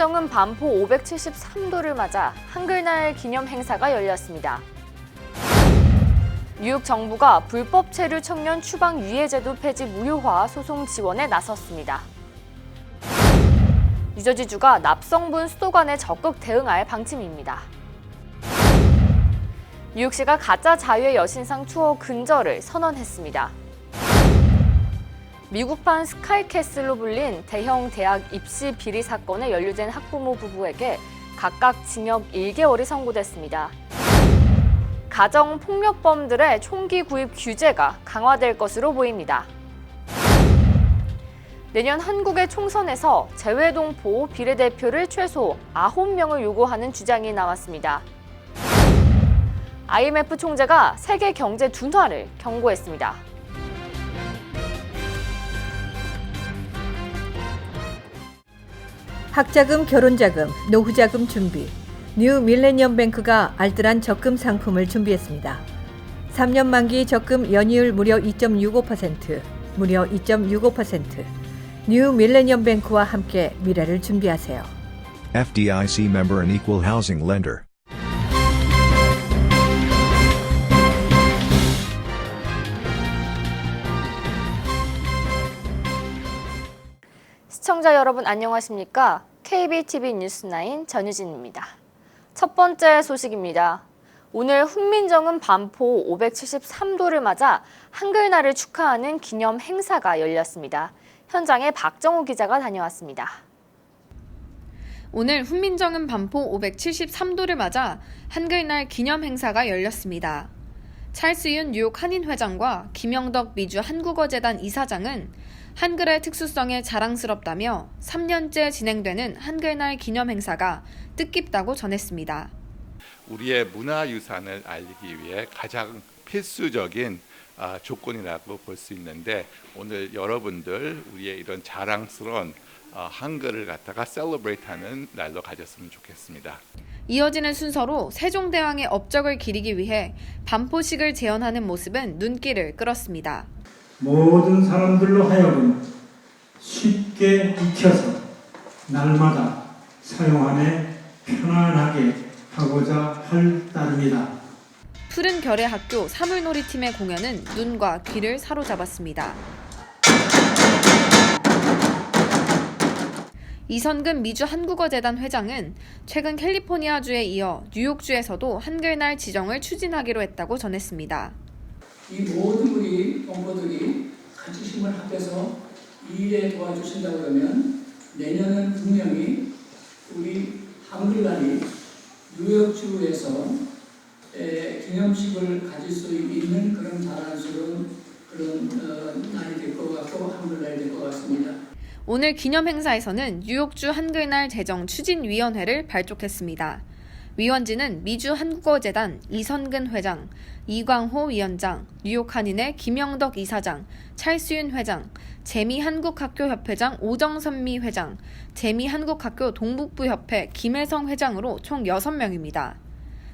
훈민정음 반포 573도를 맞아 한글날 기념 행사가 열렸습니다. 뉴욕 정부가 불법 체류 청년 추방 유예제도 폐지 무효화 소송 지원에 나섰습니다. 뉴저지주가 납성분 수도관에 적극 대응할 방침입니다. 뉴욕시가 가짜 자유의 여신상 투어 근절을 선언했습니다. 미국판 스카이캐슬로 불린 대형 대학 입시 비리 사건에 연루된 학부모 부부에게 각각 징역 1개월이 선고됐습니다. 가정폭력범들의 총기 구입 규제가 강화될 것으로 보입니다. 내년 한국의 총선에서 재외동포 비례대표를 최소 9명을 요구하는 주장이 나왔습니다. IMF 총재가 세계 경제 둔화를 경고했습니다. 학자금, 결혼자금, 노후자금 준비. 뉴 밀레니엄 뱅크가 알뜰한 적금 상품을 준비했습니다. 3년 만기 적금 연이율 무려 2.65%, 무려 2.65%. 뉴 밀레니엄 뱅크와 함께 미래를 준비하세요. FDIC member and equal housing lender. 시청자 여러분 안녕하십니까? KBTV 뉴스9 전유진입니다. 첫 번째 소식입니다. 오늘 훈민정음 반포 573도를 맞아 한글날을 축하하는 기념 행사가 열렸습니다. 현장에 박정우 기자가 다녀왔습니다. 오늘 훈민정음 반포 573도를 맞아 한글날 기념 행사가 열렸습니다. 찰스윤 뉴욕 한인회장과 김영덕 미주 한국어재단 이사장은 한글의 특수성에 자랑스럽다며 3년째 진행되는 한글날 기념 행사가 뜻깊다고 전했습니다. 우리의 문화유산을 알리기 위해 가장 필수적인 조건이라고 볼 수 있는데 오늘 여러분들 우리의 이런 자랑스러운 한글을 갖다가 셀러브레이트하는 날로 가졌으면 좋겠습니다. 이어지는 순서로 세종대왕의 업적을 기리기 위해 반포식을 재현하는 모습은 눈길을 끌었습니다. 모든 사람들로 하여금 쉽게 익혀서 날마다 사용함에 편안하게 하고자 할 따름이다. 푸른 결의 학교 사물놀이팀의 공연은 눈과 귀를 사로잡았습니다. 이선근 미주 한국어재단 회장은 최근 캘리포니아주에 이어 뉴욕주에서도 한글날 지정을 추진하기로 했다고 전했습니다. 이 모든 우리 동포들이 같이 힘을 합해서 이 일에 도와주신다 그러면 내년은 분명히 우리 한글날이 뉴욕주에서 기념식을 가질 수 있는 그런 자랑스러운 그런 날이 될 것 같고 한글날이 될 것 같습니다. 오늘 기념 행사에서는 뉴욕주 한글날 제정 추진위원회를 발족했습니다. 위원진은 미주 한국어재단 이선근 회장, 이광호 위원장, 뉴욕 한인회 김영덕 이사장, 찰스윤 회장, 재미한국학교협회장 오정선미 회장, 재미한국학교 동북부협회 김혜성 회장으로 총 6명입니다.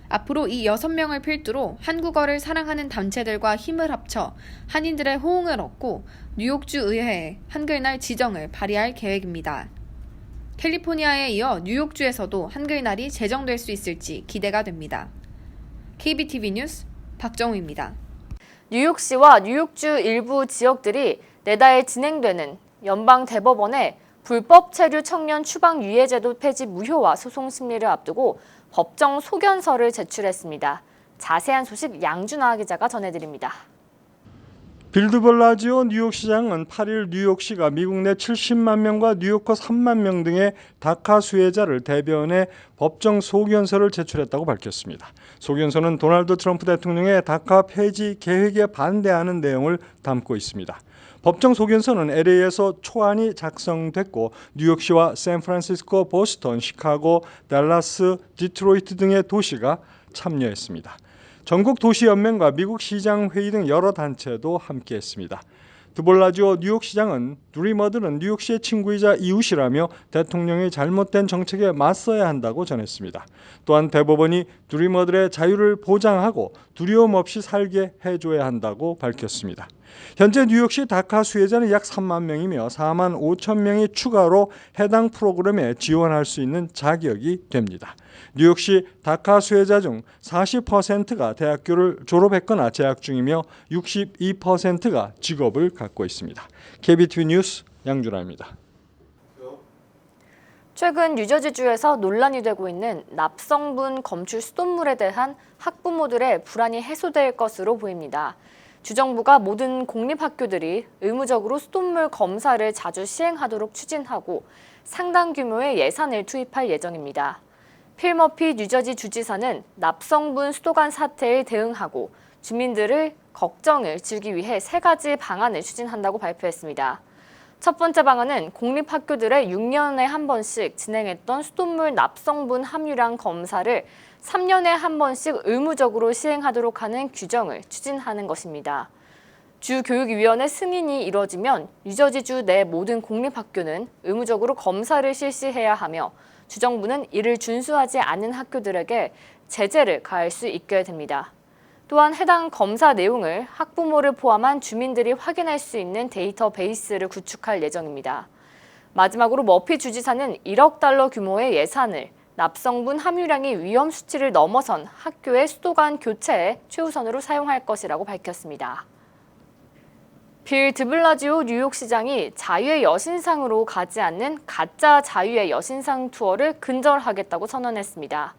앞으로 이 6명을 필두로 한국어를 사랑하는 단체들과 힘을 합쳐 한인들의 호응을 얻고 뉴욕주 의회에 한글날 지정을 발의할 계획입니다. 캘리포니아에 이어 뉴욕주에서도 한글날이 제정될 수 있을지 기대가 됩니다. KBTV 뉴스 박정우입니다. 뉴욕시와 뉴욕주 일부 지역들이 내달 진행되는 연방대법원의 불법 체류 청년 추방 유예제도 폐지 무효화 소송 심리를 앞두고 법정 소견서를 제출했습니다. 자세한 소식 양준하 기자가 전해드립니다. 빌 드블라지오 뉴욕시장은 8일 뉴욕시가 미국 내 70만 명과 뉴요커 3만 명 등의 다카 수혜자를 대변해 법정 소견서를 제출했다고 밝혔습니다. 소견서는 도널드 트럼프 대통령의 다카 폐지 계획에 반대하는 내용을 담고 있습니다. 법정 소견서는 LA에서 초안이 작성됐고 뉴욕시와 샌프란시스코, 보스턴, 시카고, 댈러스, 디트로이트 등의 도시가 참여했습니다. 전국도시연맹과 미국 시장회의 등 여러 단체도 함께했습니다. 드볼라지오 뉴욕시장은 드리머들은 뉴욕시의 친구이자 이웃이라며 대통령의 잘못된 정책에 맞서야 한다고 전했습니다. 또한 대법원이 드리머들의 자유를 보장하고 두려움 없이 살게 해줘야 한다고 밝혔습니다. 현재 뉴욕시 다카 수혜자는 약 3만 명이며 4만 5천 명이 추가로 해당 프로그램에 지원할 수 있는 자격이 됩니다. 뉴욕시 다카 수혜자 중 40%가 대학교를 졸업했거나 재학 중이며 62%가 직업을 갖고 있습니다. KBTV 뉴스 양준하입니다. 최근 뉴저지주에서 논란이 되고 있는 납성분 검출 수돗물에 대한 학부모들의 불안이 해소될 것으로 보입니다. 주정부가 모든 공립학교들이 의무적으로 수돗물 검사를 자주 시행하도록 추진하고 상당 규모의 예산을 투입할 예정입니다. 필 머피 뉴저지 주지사는 납성분 수도관 사태에 대응하고 주민들의 걱정을 줄이기 위해 3가지 방안을 추진한다고 발표했습니다. 첫 번째 방안은 공립학교들의 6년에 한 번씩 진행했던 수돗물 납성분 함유량 검사를 3년에 한 번씩 의무적으로 시행하도록 하는 규정을 추진하는 것입니다. 주교육위원회 승인이 이뤄지면 뉴저지주 내 모든 공립학교는 의무적으로 검사를 실시해야 하며 주정부는 이를 준수하지 않는 학교들에게 제재를 가할 수 있게 됩니다. 또한 해당 검사 내용을 학부모를 포함한 주민들이 확인할 수 있는 데이터베이스를 구축할 예정입니다. 마지막으로 머피 주지사는 1억 달러 규모의 예산을 납성분 함유량이 위험 수치를 넘어선 학교의 수도관 교체에 최우선으로 사용할 것이라고 밝혔습니다. 빌 드블라지오 뉴욕시장이 자유의 여신상으로 가지 않는 가짜 자유의 여신상 투어를 근절하겠다고 선언했습니다.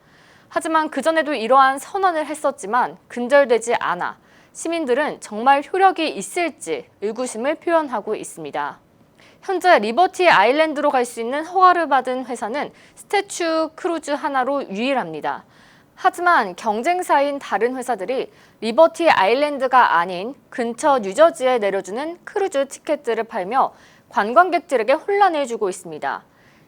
하지만 그전에도 이러한 선언을 했었지만 근절되지 않아 시민들은 정말 효력이 있을지 의구심을 표현하고 있습니다. 현재 리버티 아일랜드로 갈 수 있는 허가를 받은 회사는 스태츄 크루즈 하나로 유일합니다. 하지만 경쟁사인 다른 회사들이 리버티 아일랜드가 아닌 근처 뉴저지에 내려주는 크루즈 티켓들을 팔며 관광객들에게 혼란을 주고 있습니다.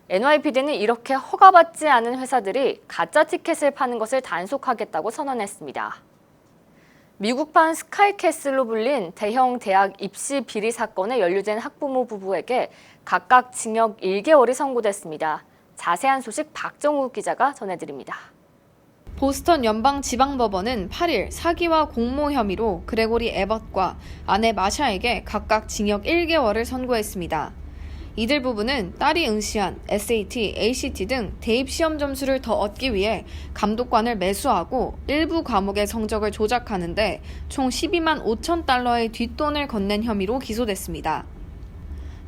NYPD는 이렇게 허가받지 않은 회사들이 가짜 티켓을 파는 것을 단속하겠다고 선언했습니다. 미국판 스카이캐슬로 불린 대형 대학 입시 비리 사건에 연루된 학부모 부부에게 각각 징역 1개월이 선고됐습니다. 자세한 소식 박정우 기자가 전해드립니다. 보스턴 연방지방법원은 8일 사기와 공모 혐의로 그레고리 에벗과 아내 마샤에게 각각 징역 1개월을 선고했습니다. 이들 부부는 딸이 응시한 SAT, ACT 등 대입 시험 점수를 더 얻기 위해 감독관을 매수하고 일부 과목의 성적을 조작하는데 총 12만 5천 달러의 뒷돈을 건넨 혐의로 기소됐습니다.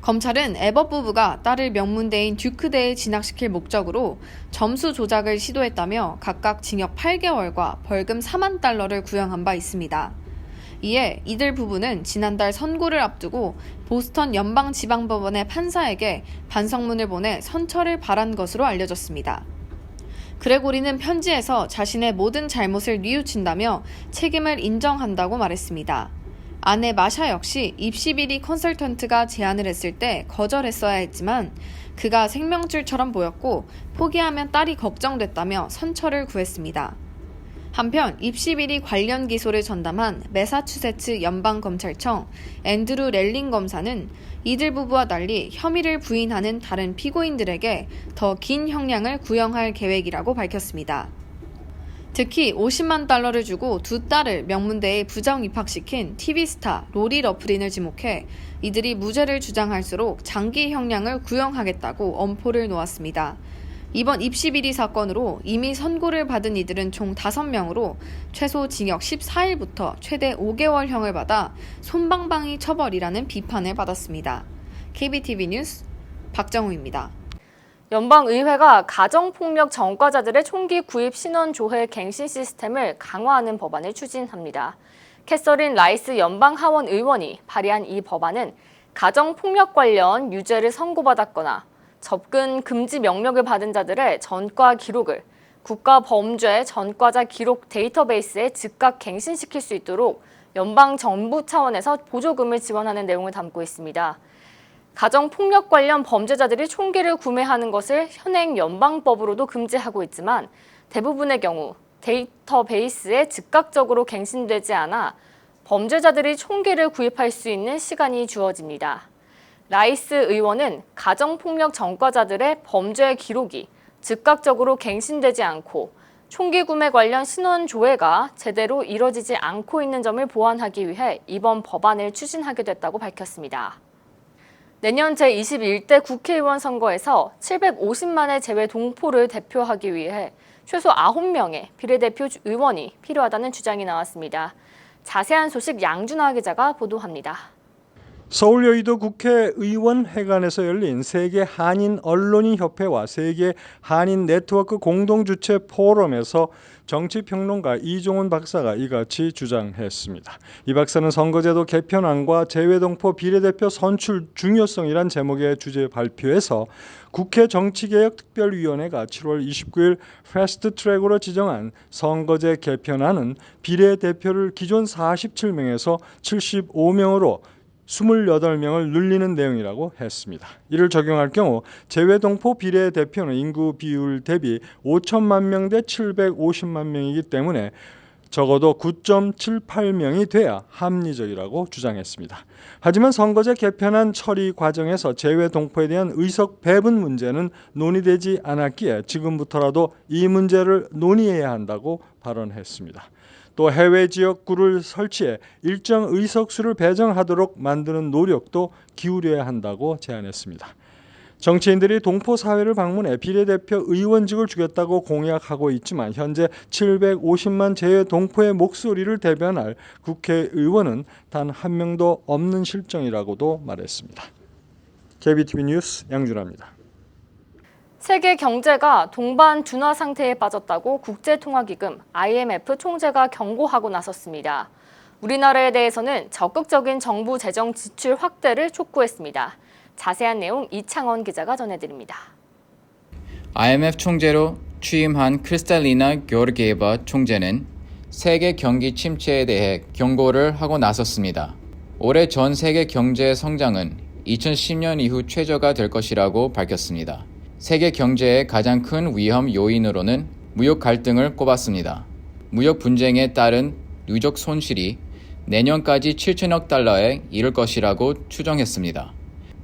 검찰은 에벗 부부가 딸을 명문대인 듀크대에 진학시킬 목적으로 점수 조작을 시도했다며 각각 징역 8개월과 벌금 4만 달러를 구형한 바 있습니다. 이에 이들 부부는 지난달 선고를 앞두고 보스턴 연방지방법원의 판사에게 반성문을 보내 선처를 바란 것으로 알려졌습니다. 그레고리는 편지에서 자신의 모든 잘못을 뉘우친다며 책임을 인정한다고 말했습니다. 아내 마샤 역시 입시 비리 컨설턴트가 제안을 했을 때 거절했어야 했지만 그가 생명줄처럼 보였고 포기하면 딸이 걱정됐다며 선처를 구했습니다. 한편 입시비리 관련 기소를 전담한 매사추세츠 연방검찰청 앤드루 렐링 검사는 이들 부부와 달리 혐의를 부인하는 다른 피고인들에게 더 긴 형량을 구형할 계획이라고 밝혔습니다. 특히 50만 달러를 주고 두 딸을 명문대에 부정 입학시킨 TV스타 로리 러프린을 지목해 이들이 무죄를 주장할수록 장기 형량을 구형하겠다고 엄포를 놓았습니다. 이번 입시비리 사건으로 이미 선고를 받은 이들은 총 5명으로 최소 징역 14일부터 최대 5개월형을 받아 솜방망이 처벌이라는 비판을 받았습니다. KBTV 뉴스 박정우입니다. 연방의회가 가정폭력 전과자들의 총기 구입 신원 조회 갱신 시스템을 강화하는 법안을 추진합니다. 캐서린 라이스 연방하원 의원이 발의한 이 법안은 가정폭력 관련 유죄를 선고받았거나 접근 금지 명령을 받은 자들의 전과 기록을 국가범죄 전과자 기록 데이터베이스에 즉각 갱신시킬 수 있도록 연방정부 차원에서 보조금을 지원하는 내용을 담고 있습니다. 가정폭력 관련 범죄자들이 총기를 구매하는 것을 현행 연방법으로도 금지하고 있지만 대부분의 경우 데이터베이스에 즉각적으로 갱신되지 않아 범죄자들이 총기를 구입할 수 있는 시간이 주어집니다. 라이스 의원은 가정폭력 전과자들의 범죄 기록이 즉각적으로 갱신되지 않고 총기 구매 관련 신원 조회가 제대로 이뤄지지 않고 있는 점을 보완하기 위해 이번 법안을 추진하게 됐다고 밝혔습니다. 내년 제21대 국회의원 선거에서 750만의 재외 동포를 대표하기 위해 최소 9명의 비례대표 의원이 필요하다는 주장이 나왔습니다. 자세한 소식 양준하 기자가 보도합니다. 서울 여의도 국회의원회관에서 열린 세계 한인 언론인 협회와 세계 한인 네트워크 공동주최 포럼에서 정치평론가 이종훈 박사가 이같이 주장했습니다. 이 박사는 선거제도 개편안과 재외동포 비례대표 선출 중요성이란 제목의 주제 발표에서 국회 정치개혁특별위원회가 7월 29일 패스트트랙으로 지정한 선거제 개편안은 비례대표를 기존 47명에서 75명으로 28명을 늘리는 내용이라고 했습니다. 이를 적용할 경우 재외동포 비례대표는 인구 비율 대비 5천만 명 대 750만 명이기 때문에 적어도 9.78명이 돼야 합리적이라고 주장했습니다. 하지만 선거제 개편안 처리 과정에서 재외동포에 대한 의석 배분 문제는 논의되지 않았기에 지금부터라도 이 문제를 논의해야 한다고 발언했습니다. 또 해외 지역구를 설치해 일정 의석수를 배정하도록 만드는 노력도 기울여야 한다고 제안했습니다. 정치인들이 동포 사회를 방문해 비례대표 의원직을 주겠다고 공약하고 있지만 현재 750만 재외 동포의 목소리를 대변할 국회의원은 단 한 명도 없는 실정이라고도 말했습니다. KBTV 뉴스 양준하입니다. 세계 경제가 동반 둔화 상태에 빠졌다고 국제통화기금 IMF 총재가 경고하고 나섰습니다. 우리나라에 대해서는 적극적인 정부 재정 지출 확대를 촉구했습니다. 자세한 내용 이창원 기자가 전해드립니다. IMF 총재로 취임한 크리스탈리나 게오르기에바 총재는 세계 경기 침체에 대해 경고를 하고 나섰습니다. 올해 전 세계 경제 성장은 2010년 이후 최저가 될 것이라고 밝혔습니다. 세계 경제의 가장 큰 위험 요인으로는 무역 갈등을 꼽았습니다. 무역 분쟁에 따른 누적 손실이 내년까지 7천억 달러에 이를 것이라고 추정했습니다.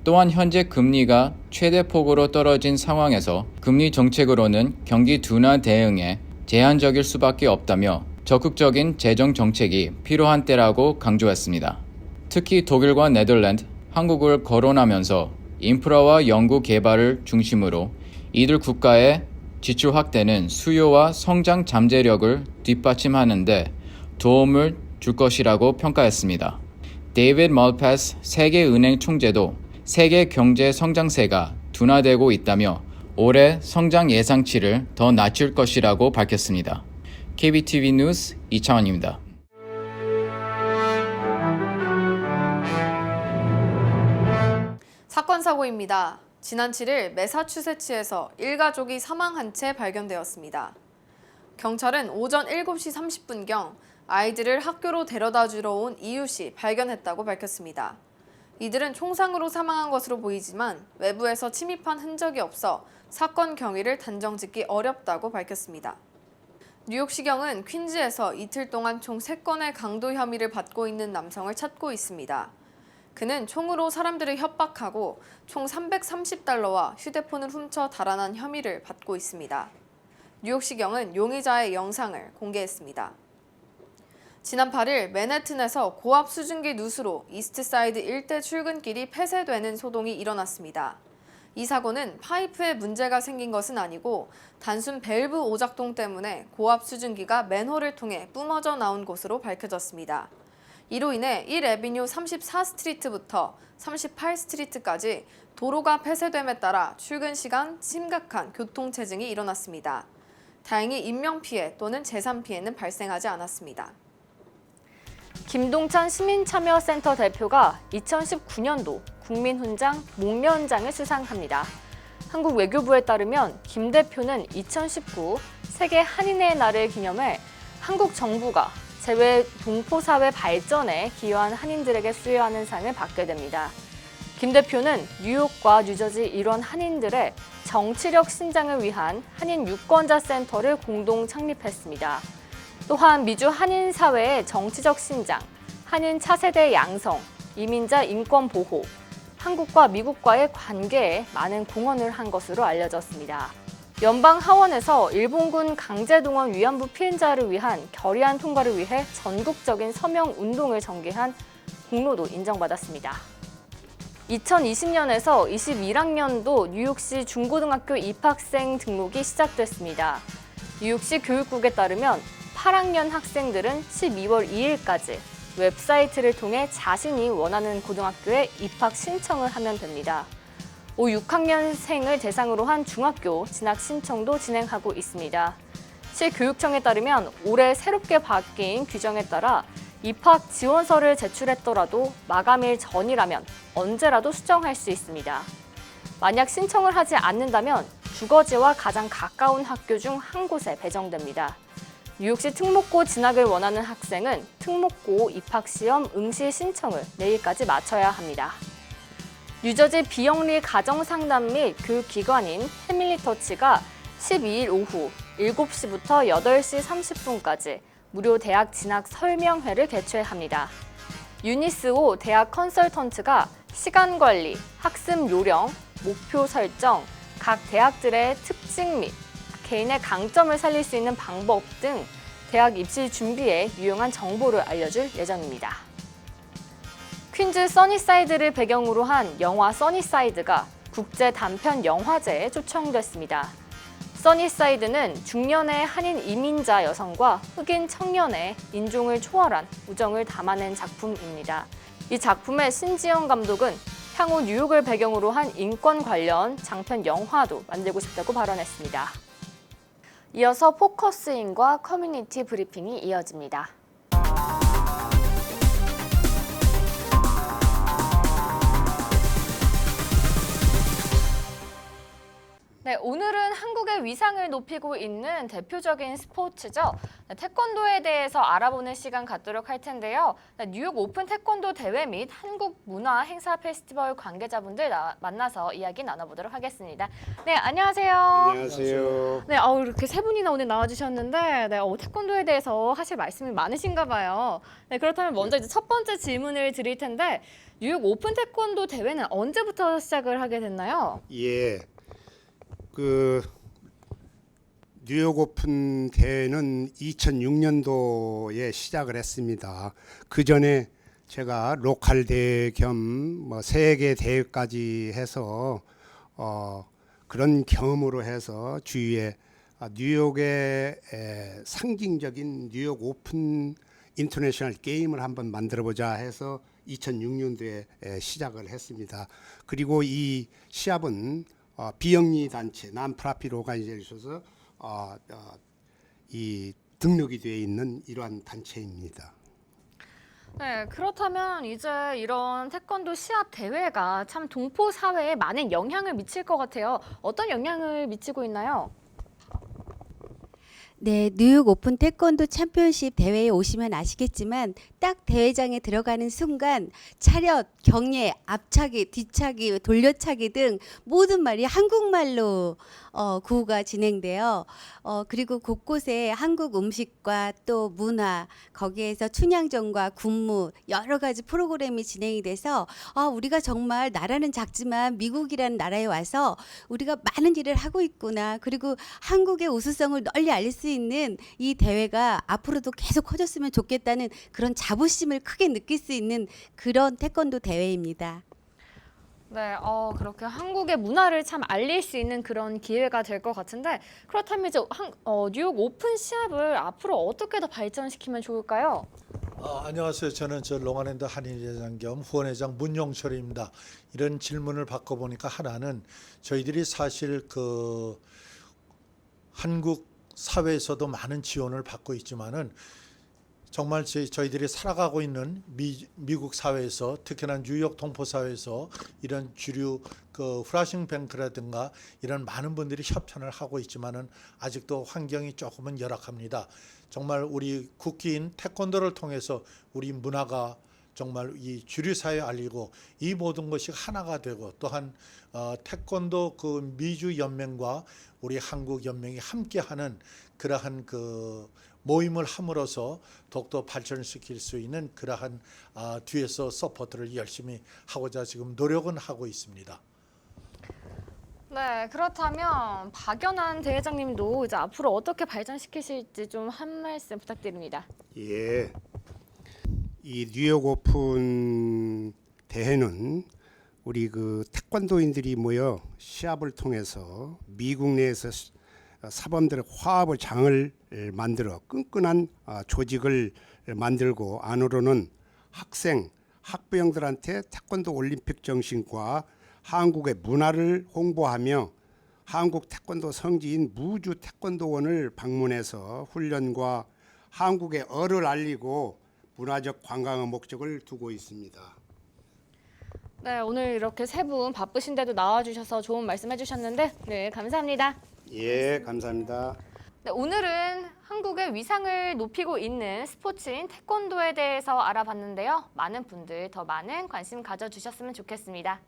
또한 현재 금리가 최대 폭으로 떨어진 상황에서 금리 정책으로는 경기 둔화 대응에 제한적일 수밖에 없다며 적극적인 재정 정책이 필요한 때라고 강조했습니다. 특히 독일과 네덜란드, 한국을 거론하면서 인프라와 연구 개발을 중심으로 이들 국가의 지출 확대는 수요와 성장 잠재력을 뒷받침하는 데 도움을 줄 것이라고 평가했습니다. 데이비드 멀패스 세계은행 총재도 세계 경제 성장세가 둔화되고 있다며 올해 성장 예상치를 더 낮출 것이라고 밝혔습니다. KBTV 뉴스 이창원입니다. 사건 사고입니다. 지난 7일 매사추세츠에서 일가족이 사망한 채 발견되었습니다. 경찰은 오전 7시 30분경 아이들을 학교로 데려다 주러 온 이웃이 발견했다고 밝혔습니다. 이들은 총상으로 사망한 것으로 보이지만 외부에서 침입한 흔적이 없어 사건 경위를 단정짓기 어렵다고 밝혔습니다. 뉴욕시경은 퀸즈에서 이틀 동안 총 3건의 강도 혐의를 받고 있는 남성을 찾고 있습니다. 그는 총으로 사람들을 협박하고 총 330달러와 휴대폰을 훔쳐 달아난 혐의를 받고 있습니다. 뉴욕시경은 용의자의 영상을 공개했습니다. 지난 8일 맨해튼에서 고압 수증기 누수로 이스트사이드 일대 출근길이 폐쇄되는 소동이 일어났습니다. 이 사고는 파이프에 문제가 생긴 것은 아니고 단순 밸브 오작동 때문에 고압 수증기가 맨홀을 통해 뿜어져 나온 것으로 밝혀졌습니다. 이로 인해 1에비뉴 34스트리트부터 38스트리트까지 도로가 폐쇄됨에 따라 출근 시간 심각한 교통체증이 일어났습니다. 다행히 인명피해 또는 재산피해는 발생하지 않았습니다. 김동찬 시민참여센터 대표가 2019년도 국민훈장 목련장을 수상합니다. 한국 외교부에 따르면 김 대표는 2019 세계 한인의 날을 기념해 한국 정부가 재외 동포사회 발전에 기여한 한인들에게 수여하는 상을 받게 됩니다. 김 대표는 뉴욕과 뉴저지 일원 한인들의 정치력 신장을 위한 한인 유권자 센터를 공동 창립했습니다. 또한 미주 한인 사회의 정치적 신장, 한인 차세대 양성, 이민자 인권 보호, 한국과 미국과의 관계에 많은 공헌을 한 것으로 알려졌습니다. 연방 하원에서 일본군 강제동원 위안부 피해자를 위한 결의안 통과를 위해 전국적인 서명 운동을 전개한 공로도 인정받았습니다. 2020년에서 21학년도 뉴욕시 중고등학교 입학생 등록이 시작됐습니다. 뉴욕시 교육국에 따르면 8학년 학생들은 12월 2일까지 웹사이트를 통해 자신이 원하는 고등학교에 입학 신청을 하면 됩니다. 올 6학년생을 대상으로 한 중학교 진학 신청도 진행하고 있습니다. 시 교육청에 따르면 올해 새롭게 바뀐 규정에 따라 입학 지원서를 제출했더라도 마감일 전이라면 언제라도 수정할 수 있습니다. 만약 신청을 하지 않는다면 주거지와 가장 가까운 학교 중 한 곳에 배정됩니다. 뉴욕시 특목고 진학을 원하는 학생은 특목고 입학시험 응시 신청을 내일까지 마쳐야 합니다. 뉴저지 비영리 가정상담 및 교육기관인 패밀리터치가 12일 오후 7시부터 8시 30분까지 무료 대학 진학 설명회를 개최합니다. 유니스오 대학 컨설턴트가 시간 관리, 학습 요령, 목표 설정, 각 대학들의 특징 및 개인의 강점을 살릴 수 있는 방법 등 대학 입시 준비에 유용한 정보를 알려줄 예정입니다. 퀸즈 써니사이드를 배경으로 한 영화 써니사이드가 국제 단편 영화제에 초청됐습니다. 써니사이드는 중년의 한인 이민자 여성과 흑인 청년의 인종을 초월한 우정을 담아낸 작품입니다. 이 작품의 신지영 감독은 향후 뉴욕을 배경으로 한 인권 관련 장편 영화도 만들고 싶다고 발언했습니다. 이어서 포커스인과 커뮤니티 브리핑이 이어집니다. 네, 오늘은 한국의 위상을 높이고 있는 대표적인 스포츠죠. 태권도에 대해서 알아보는 시간 갖도록 할 텐데요. 뉴욕 오픈 태권도 대회 및 한국 문화 행사 페스티벌 관계자분들 만나서 이야기 나눠보도록 하겠습니다. 네, 안녕하세요. 안녕하세요. 네, 이렇게 세 분이나 오늘 나와주셨는데 태권도에 대해서 하실 말씀이 많으신가 봐요. 네, 그렇다면 먼저 이제 첫 번째 질문을 드릴 텐데 뉴욕 오픈 태권도 대회는 언제부터 시작을 하게 됐나요? 예. 뉴욕 오픈 대회는 2006년도에 시작을 했습니다. 그 전에 제가 로컬 대회 겸 세계 대회까지 해서 그런 경험으로 해서 주위에 뉴욕의 상징적인 뉴욕 오픈 인터내셔널 게임을 한번 만들어보자 해서 2006년도에 시작을 했습니다. 그리고 이 시합은 비영리 단체, 난프라핏 오가니제이션에서 이 등록이 되어 있는 이러한 단체입니다. 네, 그렇다면 이제 이런 태권도 시합 대회가 참 동포 사회에 많은 영향을 미칠 것 같아요. 어떤 영향을 미치고 있나요? 네, 뉴욕 오픈 태권도 챔피언십 대회에 오시면 아시겠지만 딱 대회장에 들어가는 순간 차렷, 경례, 앞차기, 뒤차기, 돌려차기 등 모든 말이 한국말로 구호가 진행돼요. 그리고 곳곳에 한국 음식과 또 문화, 거기에서 춘향전과 군무 여러 가지 프로그램이 진행이 돼서 우리가 정말 나라는 작지만 미국이라는 나라에 와서 우리가 많은 일을 하고 있구나. 그리고 한국의 우수성을 널리 알릴 수 있는 이 대회가 앞으로도 계속 커졌으면 좋겠다는 그런 자부심을 크게 느낄 수 있는 그런 태권도 대회입니다. 네, 그렇게 한국의 문화를 참 알릴 수 있는 그런 기회가 될 것 같은데 그렇다면 이제 뉴욕 오픈 시합을 앞으로 어떻게 더 발전시키면 좋을까요? 안녕하세요. 저는 롱아일랜드 한인회장 겸 후원회장 문용철입니다. 이런 질문을 받고 보니까 하나는 저희들이 사실 한국 사회에서도 많은 지원을 받고 있지만은 정말 저희들이 살아가고 있는 미국 사회에서 특히나 뉴욕 동포 사회에서 이런 주류 프라싱 뱅크라든가 이런 많은 분들이 협찬을 하고 있지만은 아직도 환경이 조금은 열악합니다. 정말 우리 국기인 태권도를 통해서 우리 문화가 정말 이 주류 사회에 알리고 이 모든 것이 하나가 되고 또한 태권도 미주 연맹과 우리 한국 연맹이 함께하는 그러한 모임을 함으로써 더욱더 발전시킬 수 있는 그러한 뒤에서 서포트를 열심히 하고자 지금 노력은 하고 있습니다. 네, 그렇다면 박연한 대회장님도 이제 앞으로 어떻게 발전시키실지 좀 한 말씀 부탁드립니다. 예. 이 뉴욕 오픈 대회는 우리 그 태권도인들이 모여 시합을 통해서 미국 내에서 사범들의 화합의 장을 만들어 끈끈한 조직을 만들고 안으로는 학부형들한테 태권도 올림픽 정신과 한국의 문화를 홍보하며 한국 태권도 성지인 무주 태권도원을 방문해서 훈련과 한국의 어를 알리고 문화적 관광의 목적을 두고 있습니다. 네, 오늘 이렇게 세 분 바쁘신데도 나와주셔서 좋은 말씀 해주셨는데 네, 감사합니다. 예, 감사합니다. 네, 오늘은 한국의 위상을 높이고 있는 스포츠인 태권도에 대해서 알아봤는데요. 많은 분들 더 많은 관심 가져주셨으면 좋겠습니다.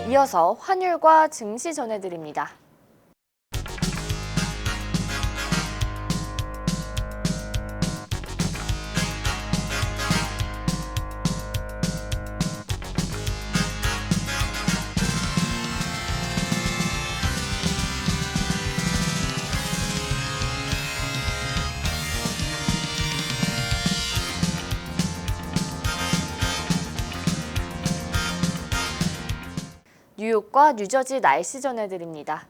이어서 환율과 증시 전해드립니다. 뉴욕과 뉴저지 날씨 전해드립니다.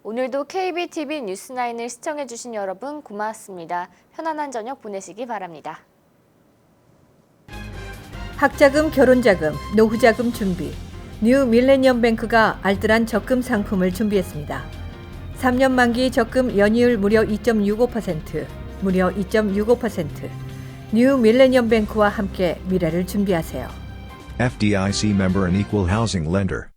오늘도 KBTV 뉴스9을 시청해주신 여러분 고맙습니다. 편안한 저녁 보내시기 바랍니다. 학자금, 결혼자금, 노후자금 준비. 뉴 밀레니엄 뱅크가 알뜰한 적금 상품을 준비했습니다. 3년 만기 적금 연이율 무려 2.65%, 무려 2.65%. 뉴 밀레니엄 뱅크와 함께 미래를 준비하세요. FDIC member and equal housing lender.